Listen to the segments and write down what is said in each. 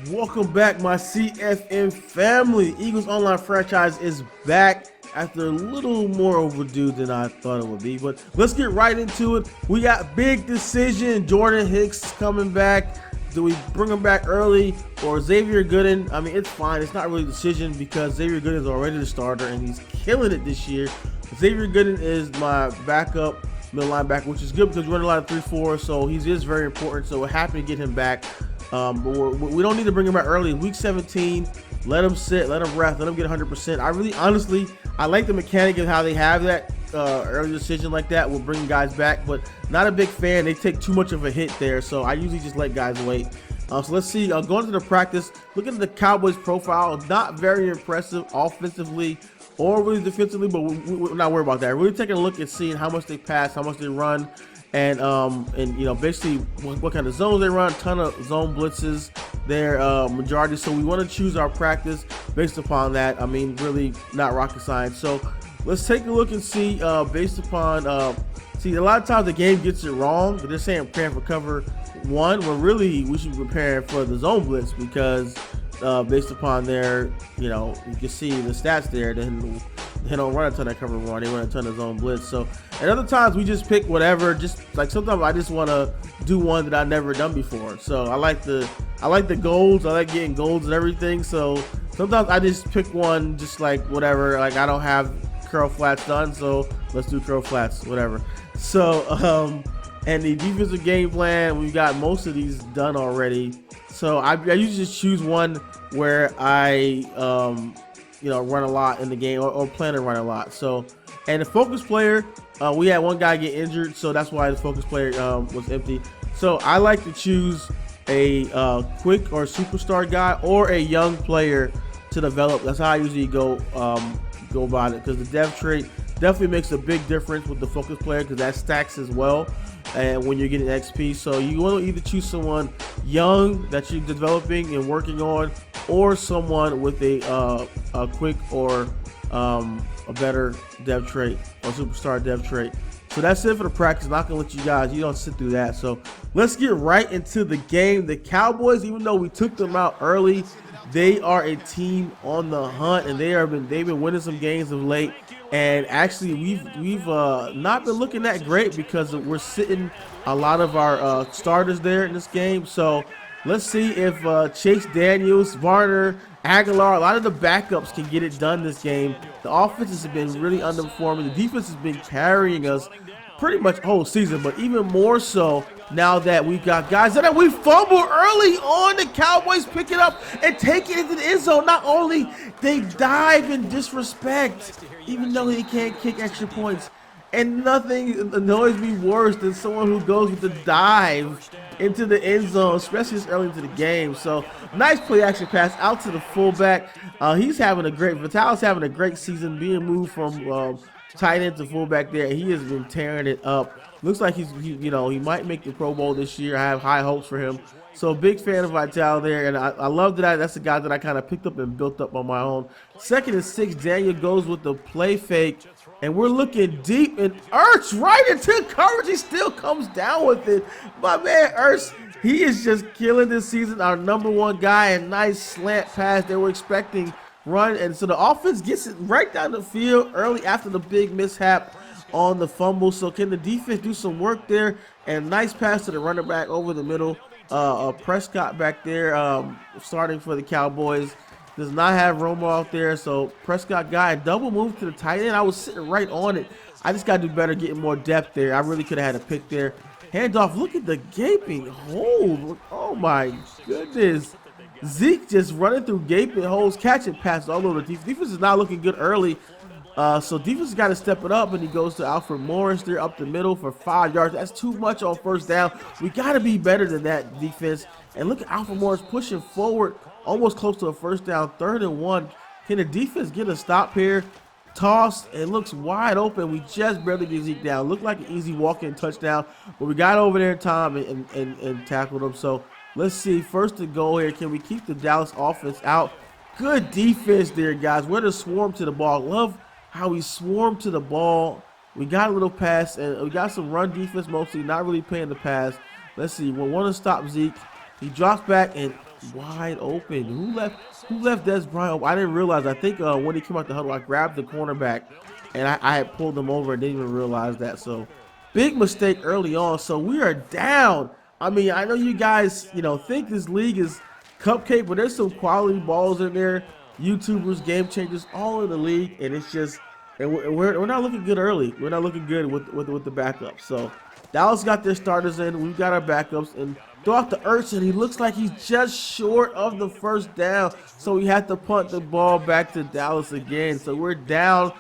Welcome back, my CFM family. Eagles Online franchise is back after a little more overdue than I thought it would be. But let's get right into it. We got big decision. Jordan Hicks coming back. Do we bring him back early or Xavier Gooden? I mean, it's fine. It's not really a decision because Xavier Gooden is already the starter and he's killing it this year. Xavier Gooden is my backup middle linebacker, which is good because we're running a lot of 3-4, so he is very important. So we're happy to get him back. But we don't need to bring him back early. Week 17, let him sit, let him rest, let him get 100%. I really, honestly, I like the mechanic of how they have that early decision like that. We'll bring guys back, but not a big fan. They take too much of a hit there, so I usually just let guys wait. So let's see. Going to the practice, looking at the Cowboys profile, not very impressive offensively or really defensively, but we're not worried about that. Really taking a look at seeing how much they pass, how much they run. And you know, basically what kind of zones they run. Ton of zone blitzes there, majority. So we want to choose our practice based upon that. I mean, really not rocket science. So let's take a look and see based upon see, a lot of times the game gets it wrong. They're saying preparing for cover one, when really we should be preparing for the zone blitz because based upon their, you know, you can see the stats there. Then they don't run a ton of cover one, they run a ton of zone blitz. So at other times we just pick whatever, just like sometimes I just want to do one that I've never done before. So I like the golds, I like getting golds and everything. So sometimes I just pick one just like whatever, like I don't have curl flats done, so let's do curl flats, whatever. So and the defensive game plan, we've got most of these done already. So I usually just choose one where I you know, run a lot in the game or plan to run a lot. So, and the focus player, we had one guy get injured, so that's why the focus player was empty. So I like to choose a quick or superstar guy or a young player to develop. That's how I usually go about it, because the dev trait definitely makes a big difference with the focus player because that stacks as well. And when you're getting XP, so you want to either choose someone young that you're developing and working on, or someone with a quick or a better dev trait or superstar dev trait. So that's it for the practice. Not gonna let you guys, you don't sit through that. So let's get right into the game. The Cowboys, even though we took them out early, they are a team on the hunt, and they've been winning some games of late. And actually, we've not been looking that great because we're sitting a lot of our starters there in this game. So let's see if Chase Daniels, Varner, Aguilar, a lot of the backups can get it done this game. The offense has been really underperforming. The defense has been carrying us pretty much whole season, but even more so now that we've got guys that we fumbled early on. The Cowboys pick it up and take it into the end zone. Not only they dive in disrespect, even though they can't kick extra points. And nothing annoys me worse than someone who goes with the dive into the end zone, especially this early into the game. So nice play action pass out to the fullback. He's having a great, Vitalis having a great season, being moved from tight end to fullback there. He has been tearing it up. Looks like you know, he might make the Pro Bowl this year. I have high hopes for him. So big fan of Vital there, and I love that. That's the guy that I kind of picked up and built up on my own. 2nd and 6, Daniel goes with the play fake, and we're looking deep, and Ertz right into coverage. He still comes down with it. My man Ertz, he is just killing this season. Our #1 guy, a nice slant pass they were expecting run, and so the offense gets it right down the field early after the big mishap on the fumble. So can the defense do some work there? And nice pass to the running back over the middle. Prescott back there starting for the Cowboys. Does not have Romo out there, so Prescott guy double move to the tight end. I was sitting right on it. I just got to do better getting more depth there. I really could have had a pick there. Handoff, look at the gaping hole. Oh my goodness. Zeke just running through gaping holes, catching passes all over the defense. Defense is not looking good early. So defense got to step it up, and he goes to Alfred Morris there up the middle for 5 yards. That's too much on first down. We got to be better than that, defense. And look at Alfred Morris pushing forward, almost close to a first down, 3rd and 1. Can the defense get a stop here? Toss, it looks wide open. We just barely get Zeke down. Looked like an easy walk-in touchdown, but we got over there in time and tackled him. So let's see, 1st and goal here. Can we keep the Dallas offense out? Good defense there, guys. We're to swarm to the ball. Love how we swarm to the ball. We got a little pass, and we got some run defense mostly, not really paying the pass. Let's see, we want to stop Zeke. He drops back, and wide open. Who left Des Bryant open? I didn't realize. I think when he came out the huddle, I grabbed the cornerback and I had pulled him over and didn't even realize that. So big mistake early on. So we are down. I mean, I know you guys, think this league is cupcake, but there's some quality balls in there. YouTubers, game changers, all in the league, and it's just, and we're not looking good early. We're not looking good with the backups. So Dallas got their starters in. We've got our backups, and throw out to Ertz, and he looks like he's just short of the first down. So we had to punt the ball back to Dallas again. So we're down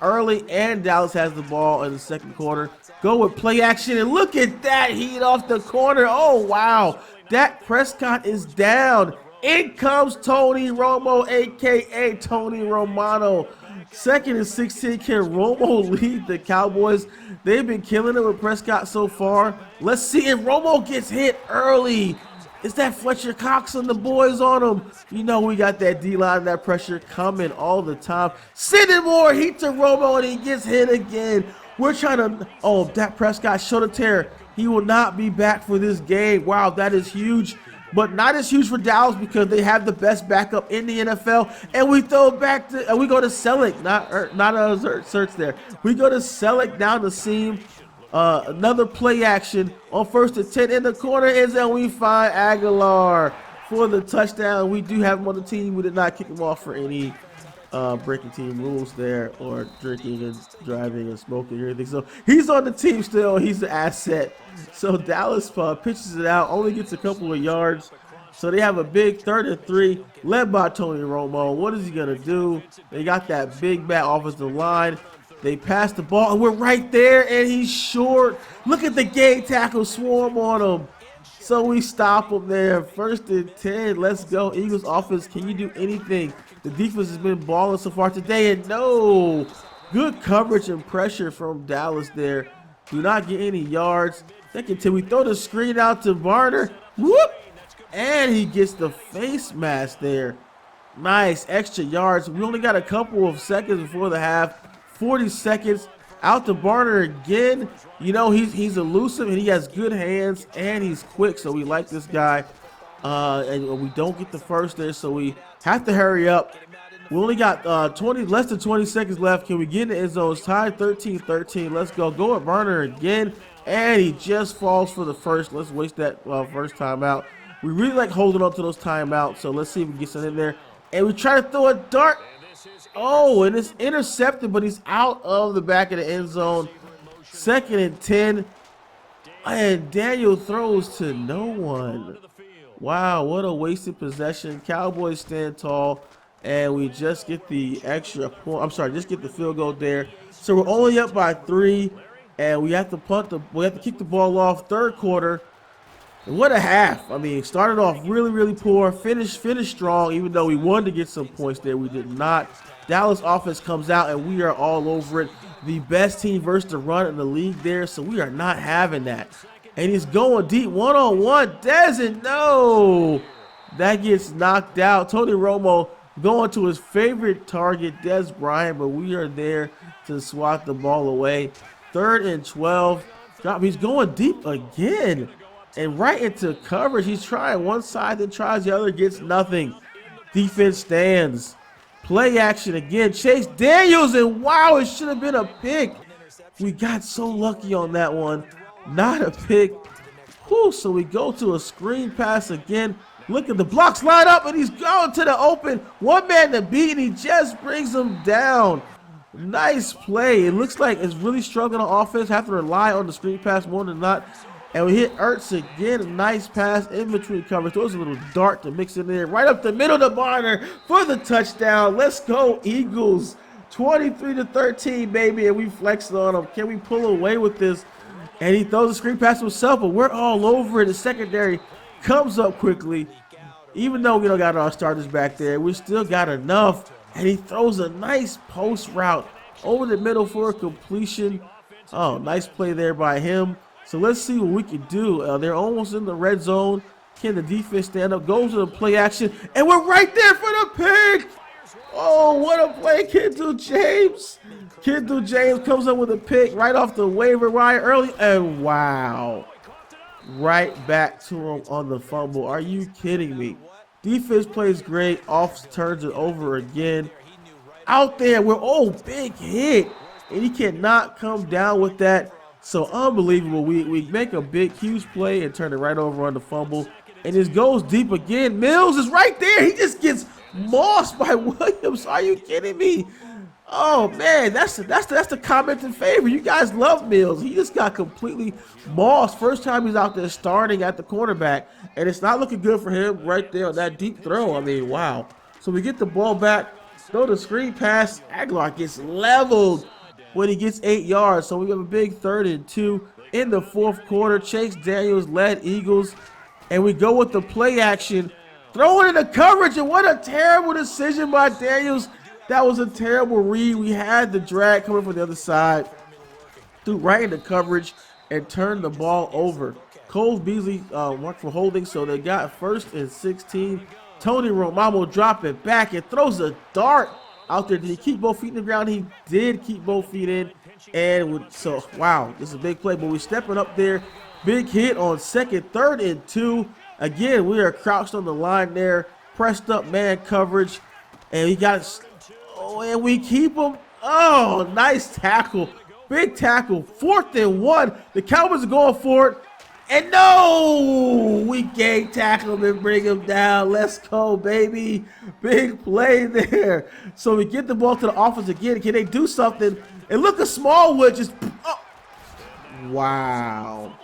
early, and Dallas has the ball in the second quarter. Go with play action, and look at that heat off the corner. Oh, wow. Dak Prescott is down. In comes Tony Romo, a.k.a. Tony Romano. Second and 16. Can Romo lead the Cowboys? They've been killing it with Prescott so far. Let's see if Romo gets hit early. Is that Fletcher Cox and the boys on him? We got that D-line, that pressure coming all the time. Sending more heat to Romo, and he gets hit again. We're trying to, Dak Prescott showed a tear. He will not be back for this game. Wow, that is huge. But not as huge for Dallas because they have the best backup in the NFL. And we throw it back to, we go to Selleck, not search there. We go to Selleck down the seam. Another play action on 1st and 10 in the corner is, and we find Aguilar for the touchdown. We do have him on the team. We did not kick him off for any breaking team rules there, or drinking and driving and smoking or anything. So he's on the team still. He's the asset. So Dallas pitches it out, only gets a couple of yards. So they have a big 3rd and 3 led by Tony Romo. What is he going to do? They got that big back offensive line. They pass the ball, and we're right there, and he's short. Look at the game tackle swarm on him. So we stop him there. 1st and 10. Let's go. Eagles offense, can you do anything? The defense has been balling so far today, and no. Good coverage and pressure from Dallas there. Do not get any yards. 2nd 10. We throw the screen out to Varner. Whoop. And he gets the face mask there. Nice. Extra yards. We only got a couple of seconds before the half. 40 seconds. Out to Varner again. He's elusive, and he has good hands, and he's quick, so we like this guy. And we don't get the first there, so we have to hurry up. We only got less than 20 seconds left. Can we get in the end zone? It's tied 13-13. Let's go. Go at Varner again, and he just falls for the first. Let's waste that first timeout. We really like holding on to those timeouts, so let's see if we can get something in there. And we try to throw a dart. Oh, and it's intercepted, but he's out of the back of the end zone. 2nd and 10. And Daniel throws to no one. Wow, what a wasted possession. Cowboys stand tall, and we just get the extra point. I'm sorry, just get the field goal there. So we're only up by 3, and we have to kick the ball off. 3rd quarter. And what a half. I mean, started off really, really poor. Finished strong, even though we wanted to get some points there. We did not. Dallas offense comes out, and we are all over it. The best team versus the run in the league there, so we are not having that. And he's going deep, one-on-one. Doesn't know. That gets knocked out. Tony Romo going to his favorite target, Des Bryant, but we are there to swat the ball away. 3rd and 12. He's going deep again. And right into coverage. He's trying one side, then tries the other, gets nothing. Defense stands. Play action again. Chase Daniels, and wow, it should have been a pick. We got so lucky on that one. Not a pick. Whew, so we go to a screen pass again. Look at the blocks line up, and he's going to the open. One man to beat, and he just brings him down. Nice play. It looks like it's really struggling on offense. Have to rely on the screen pass more than not. And we hit Ertz again. A nice pass in between coverage. Throws a little dart to mix in there. Right up the middle to Barner for the touchdown. Let's go, Eagles. 23-13, baby. And we flexed on them. Can we pull away with this? And he throws a screen pass himself, but we're all over it. The secondary comes up quickly. Even though we don't got our starters back there, we still got enough. And he throws a nice post route over the middle for a completion. Oh, nice play there by him. So let's see what we can do. They're almost in the red zone. Can the defense stand up? Goes to the play action, and we're right there for the pick. Oh, what a play, Kendall James. Kendall James comes up with a pick right off the waiver wire early, and wow. Right back to him on the fumble. Are you kidding me? Defense plays great. Off turns it over again. Out there, big hit. And he cannot come down with that. So unbelievable. We make a huge play and turn it right over on the fumble. And this goes deep again. Mills is right there. He just gets mossed by Williams. Are you kidding me? Oh man, that's the comment in favor. You guys love Mills. He just got completely mossed. First time he's out there starting at the cornerback, and it's not looking good for him right there on that deep throw. I mean, wow. So we get the ball back, throw the screen pass. Aguilar gets leveled when he gets 8 yards. So we have a big 3rd and 2 in the 4th quarter. Chase Daniels led Eagles, and we go with the play action, throw it in the coverage, and what a terrible decision by Daniels. That was a terrible read. We had the drag coming from the other side, threw right into coverage, and turned the ball over. Cole Beasley marked for holding, so they got 1st and 16. Tony Romo drop it back and throws a dart out there. Did he keep both feet in the ground? He did keep both feet in. And so, wow, this is a big play. But we're stepping up there. Big hit on 2nd, 3rd and 2. Again, we are crouched on the line there. Pressed up man coverage. And he got and we keep him. Oh, nice tackle. Big tackle. 4th and 1. The Cowboys are going for it. And no, we gang tackle him and bring him down. Let's go, baby. Big play there. So we get the ball to the offense again. Can they do something? And look at Smallwood just. Oh. Wow.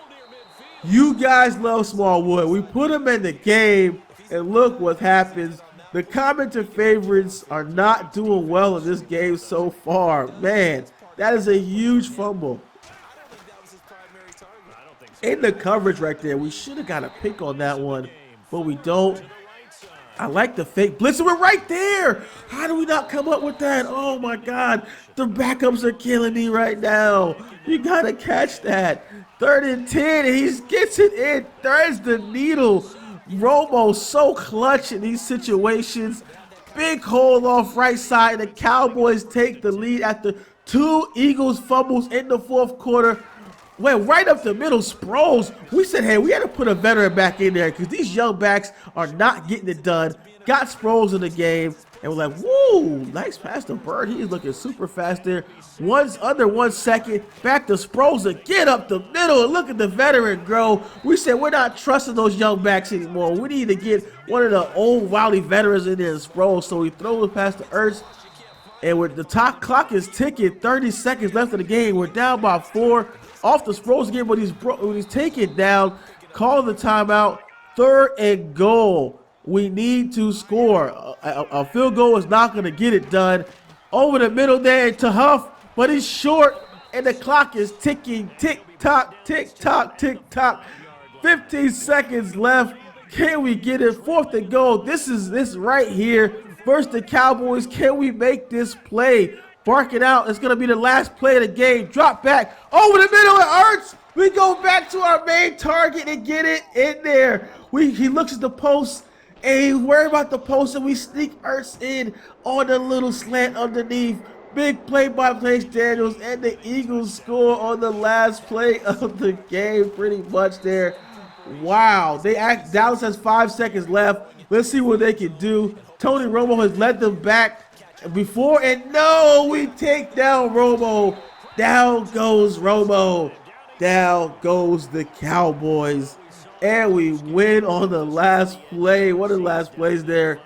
You guys love Smallwood. We put him in the game, and look what happens. The commenter favorites are not doing well in this game so far. Man, that is a huge fumble. In the coverage right there, we should have got a pick on that one, but we don't. I like the fake blitz. We're right there. How do we not come up with that? Oh my God, the backups are killing me right now. You gotta catch that. 3rd and 10, and he gets it in. Threads the needle. Romo so clutch in these situations. Big hole off right side. The Cowboys take the lead after 2 Eagles fumbles in the 4th quarter. Went right up the middle. Sproles. We said, hey, we had to put a veteran back in there because these young backs are not getting it done. Got Sproles in the game. And we're like, woo, nice pass to Bird. He's looking super fast there. Under 1 second. Back to Sproles again up the middle. And look at the veteran grow. We said we're not trusting those young backs anymore. We need to get one of the old wily veterans in there and Sproles. So we throw the pass to Ertz. And with the clock is ticking, 30 seconds left of the game. We're down by 4. Off the Sproles again, but he's taken down. Call the timeout. 3rd and goal. We need to score. A field goal is not going to get it done. Over the middle there to Huff, but he's short, and the clock is ticking. Tick-tock, tick-tock, tick-tock. 15 seconds left. Can we get it? 4th and goal. This right here versus the Cowboys. Can we make this play? Bark it out. It's going to be the last play of the game. Drop back. Over the middle, it hurts. We go back to our main target and get it in there. He looks at the post. And he's worried about the post, and we sneak Ertz in on the little slant underneath. Big play by Chase Daniels, and the Eagles score on the last play of the game pretty much there. Wow. Dallas has 5 seconds left. Let's see what they can do. Tony Romo has led them back before, and no, we take down Romo. Down goes Romo. Down goes the Cowboys. And we win on the last play. What are the last plays there?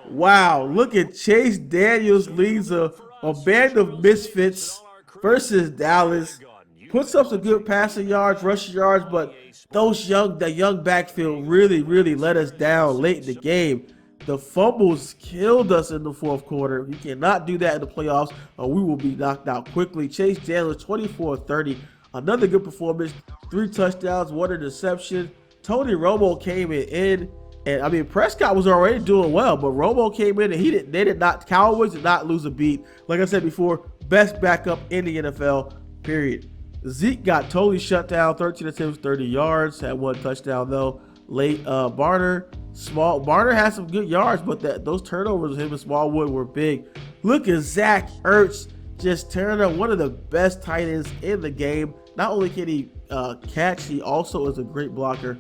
Wow, look at Chase Daniels leads a band of misfits versus Dallas. Puts up some good passing yards, rushing yards, but the young backfield really let us down late in the game. The fumbles killed us in the 4th quarter. You cannot do that in the playoffs, or we will be knocked out quickly. Chase Daniels, 24-30. Another good performance. 3 touchdowns, 1 interception. Tony Romo came in, and I mean Prescott was already doing well, but Romo came in and Cowboys did not lose a beat. Like I said before, best backup in the NFL, period. Zeke got totally shut down, 13 attempts, 30 yards, had 1 touchdown though. Late Barner had some good yards, but those turnovers with him and Smallwood were big. Look at Zach Ertz just turning up, one of the best tight ends in the game. Not only can he catch, he also is a great blocker.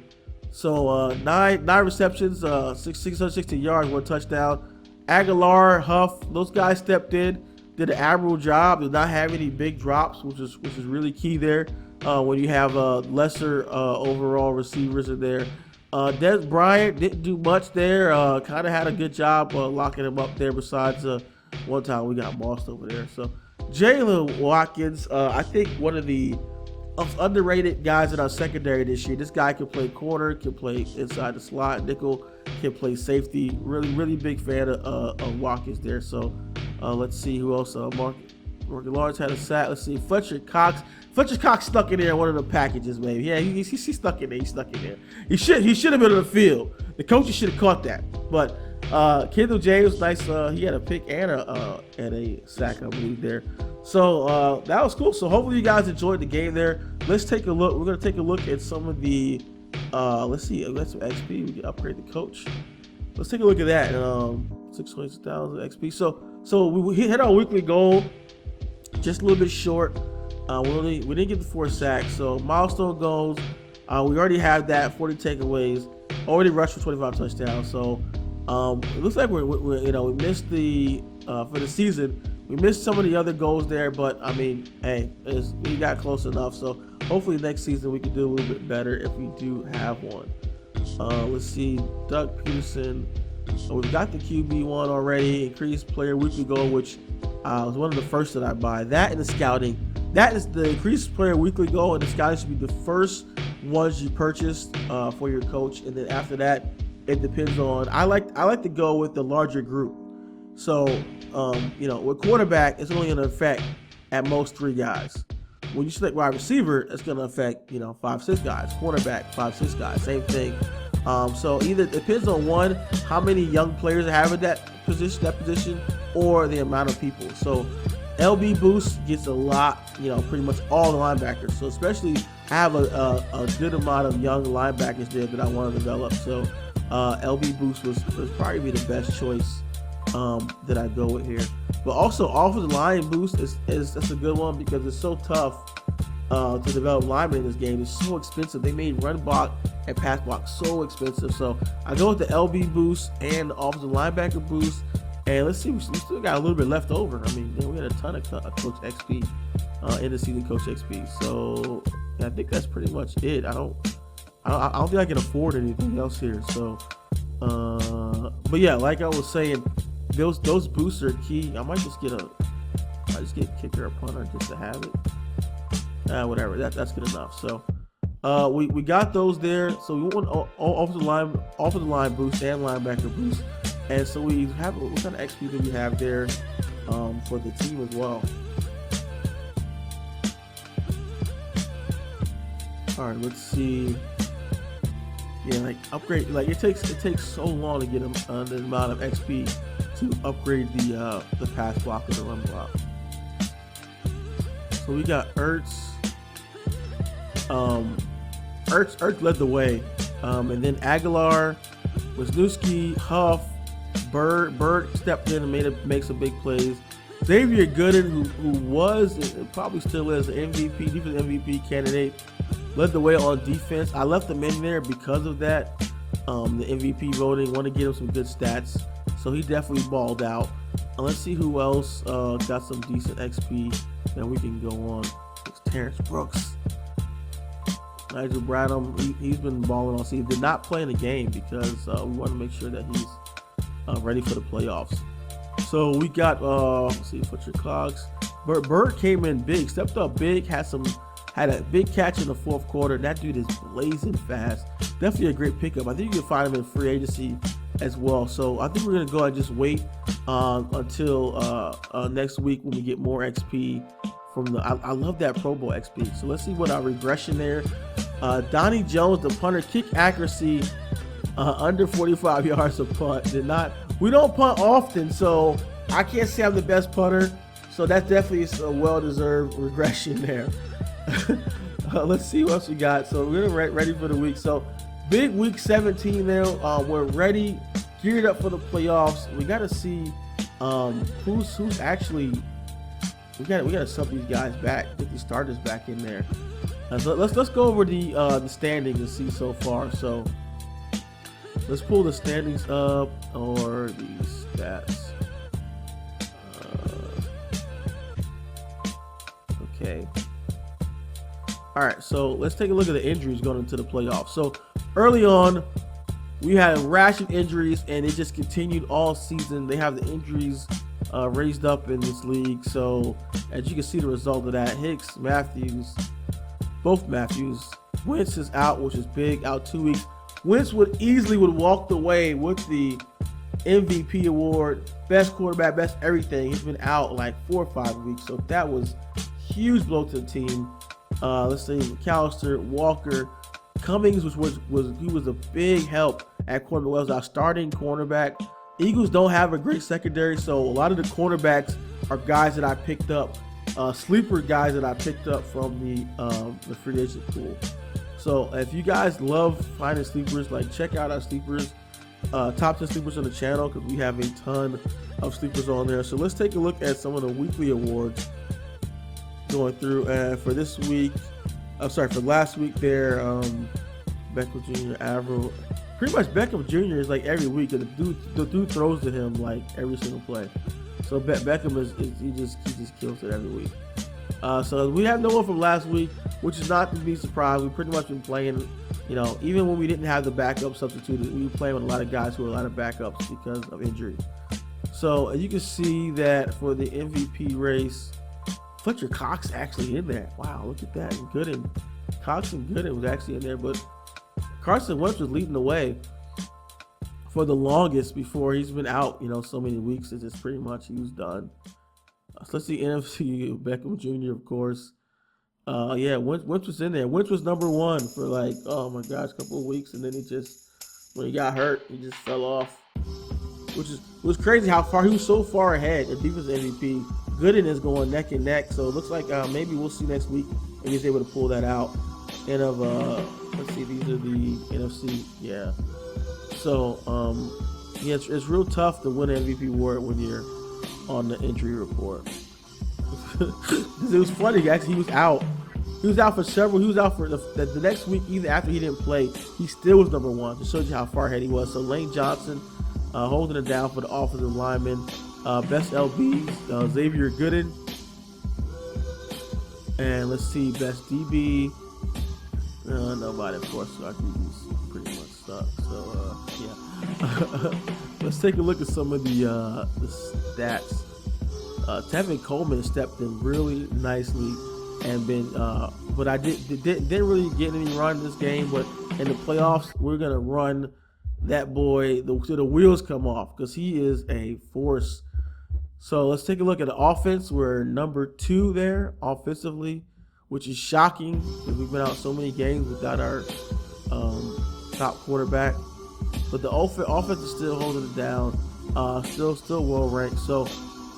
So nine receptions, 660 yards, 1 touchdown. Aguilar, Huff, those guys stepped in, did an admirable job. Did not have any big drops, which is really key there when you have lesser overall receivers in there. Des Bryant didn't do much there. Kind of had a good job locking him up there. Besides one time we got bossed over there. So Jalen Watkins, I think one of the underrated guys in our secondary this year. This guy can play corner, can play inside the slot, nickel, can play safety. Really big fan of Watkins there. So let's see who else. Mark Lawrence had a sack. Let's see, Fletcher Cox. Fletcher Cox stuck in there in one of the packages, maybe. Yeah, he stuck in there. He stuck in there. He should have been on the field. The coaches should have caught that. But Kendall James, nice. He had a pick and a sack, I believe, there. So that was cool. So hopefully you guys enjoyed the game there. Let's take a look. We're gonna take a look at some of the. Let's see. We got some XP. We can upgrade the coach. Let's take a look at that. 620,000 XP. So we hit our weekly goal. Just a little bit short. We didn't get the 4 sacks. So milestone goals. We already have that 40 takeaways. Already rushed for 25 touchdowns. So it looks like we missed the for the season. We missed some of the other goals there, but I mean, hey, we got close enough. So hopefully next season we can do a little bit better if we do have one. Let's see, Doug Peterson. We've got the QB one already. Increased player weekly goal, which was one of the first that I buy. That and the scouting. That is the increased player weekly goal, and the scouting should be the first ones you purchase for your coach. And then after that, it depends on. I like to go with the larger group. So with quarterback, it's only going to affect at most 3 guys. When you select wide receiver, it's going to affect 5-6 guys. Quarterback, 5-6 guys, same thing. So either it depends on one, how many young players have in that position, or the amount of people. So LB Boost gets a lot, pretty much all the linebackers. So especially I have a good amount of young linebackers there that I want to develop. So LB Boost was probably be the best choice that I go with here. But also offensive line boost that's a good one because it's so tough to develop linemen in this game. It's so expensive. They made run block and pass block so expensive. So I go with the LB boost and the offensive linebacker boost. And let's see, we still got a little bit left over. I mean, we had a ton of Coach XP in the season, Coach XP. So yeah, I think that's pretty much it. I don't think I can afford anything else here. So, but yeah, like I was saying, those boosts are key. I might just get kicker or punter just to have it. Whatever. That's good enough. So, we got those there. So we want offensive line boost and linebacker boost. And so we have what kind of XP do we have there for the team as well. All right, let's see. Yeah, like upgrade. Like it takes so long to get the amount of XP to upgrade the pass block or the run block. So we got Ertz. Ertz led the way, and then Aguilar, Wisniewski, Huff. Bird stepped in and made some big plays. Xavier Gooden, who was and probably still is an defense MVP candidate, led the way on defense. I left him in there because of that. The MVP voting, want to give him some good stats, so he definitely balled out. Let's see who else got some decent XP that we can go on. It's Terrence Brooks, Nigel Bradham. He's been balling all season. Did not play in the game because we want to make sure that he's ready for the playoffs. So we got let's see, Fletcher Cox. Bird came in big, stepped up big, had a big catch in the fourth quarter. That dude is blazing fast. Definitely a great pickup. I think you can find him in free agency as well. So I think we're gonna go and just wait until next week when we get more XP from the. I love that Pro Bowl XP. So let's see what our regression there. Donnie Jones, the punter, kick accuracy. Under 45 yards of punt. We don't punt often, so I can't say I'm the best punter. So that's definitely a well-deserved regression there. Let's see what else we got. So we're ready for the week. So big week 17 there. We're ready, geared up for the playoffs. We got to see who's actually. We got to sub these guys back, get these starters back in there. So let's go over the standings and see so far. So. Let's pull the standings up or the stats. Okay. All right, so let's take a look at the injuries going into the playoffs. So early on, we had a rash of injuries, and it just continued all season. They have the injuries raised up in this league. So as you can see, the result of that: Hicks, Matthews, both Matthews. Wentz is out, which is big, out 2 weeks. Wentz would walk away with the MVP award, best quarterback, best everything. He's been out like 4 or 5 weeks, so that was huge blow to the team. Let's see, McAllister, Walker, Cummings, which was a big help at cornerback. Was our starting cornerback. Eagles don't have a great secondary, so a lot of the cornerbacks are guys that I picked up, sleeper guys that I picked up from the free agent pool. So if you guys love finding sleepers, like check out our sleepers, top 10 sleepers on the channel, because we have a ton of sleepers on there. So let's take a look at some of the weekly awards going through. And for this week, for last week there, Beckham Jr., Averill, pretty much Beckham Jr. is like every week, and the dude throws to him like every single play. So Beckham he just kills it every week. So we have no one from last week, which is not to be surprised. We've pretty much been playing, even when we didn't have the backup substituted, we were playing with a lot of guys who were a lot of backups because of injury. So you can see that for the MVP race, Fletcher Cox actually in there. Wow, look at that. And Gooden, Cox and Gooden was actually in there, but Carson Wentz was leading the way for the longest before. He's been out, so many weeks. It's just pretty much he was done. So let's see NFC, Beckham Jr., of course. Wentz was in there. Wentz was number one for like, oh my gosh, a couple of weeks, and then when he got hurt, he just fell off. Which was crazy how far he was so far ahead. If he was MVP, Gooden is going neck and neck. So it looks like maybe we'll see next week if he's able to pull that out. And let's see, these are the NFC. Yeah. So it's real tough to win an MVP award when you're on the injury report. It was funny, actually. He was out for several. He was out for the next week, even after he didn't play. He still was number one. Just shows you how far ahead he was. So Lane Johnson holding it down for the offensive lineman. Best LBs, Xavier Gooden. And let's see, best DB. Nobody, of course. So our DBs pretty much suck. So yeah. Let's take a look at some of the stats. Tevin Coleman stepped in really nicely and been, but I didn't really get any run in this game. But in the playoffs, we're gonna run that boy till the wheels come off, because he is a force. So let's take a look at the offense. We're number 2 there offensively, which is shocking because we've been out so many games without our top quarterback. But the offense is still holding it down, still well ranked. So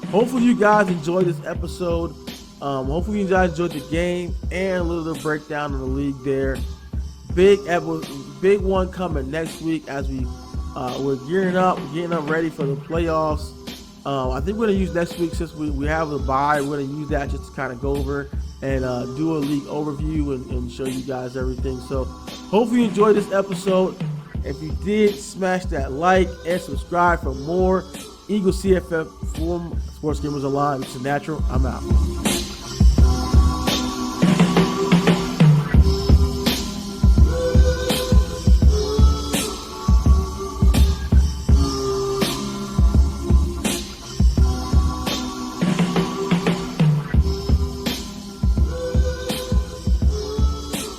hopefully you guys enjoyed this episode. Hopefully you guys enjoyed the game and a little bit of breakdown of the league there. Big one coming next week as we're getting up ready for the playoffs. I think we're going to use next week, since we have a bye, we're going to use that just to kind of go over and do a league overview and show you guys everything. So hopefully you enjoyed this episode. If you did, smash that like and subscribe for more Eagles CFM from Sports Gamers Online. It's a natural. I'm out.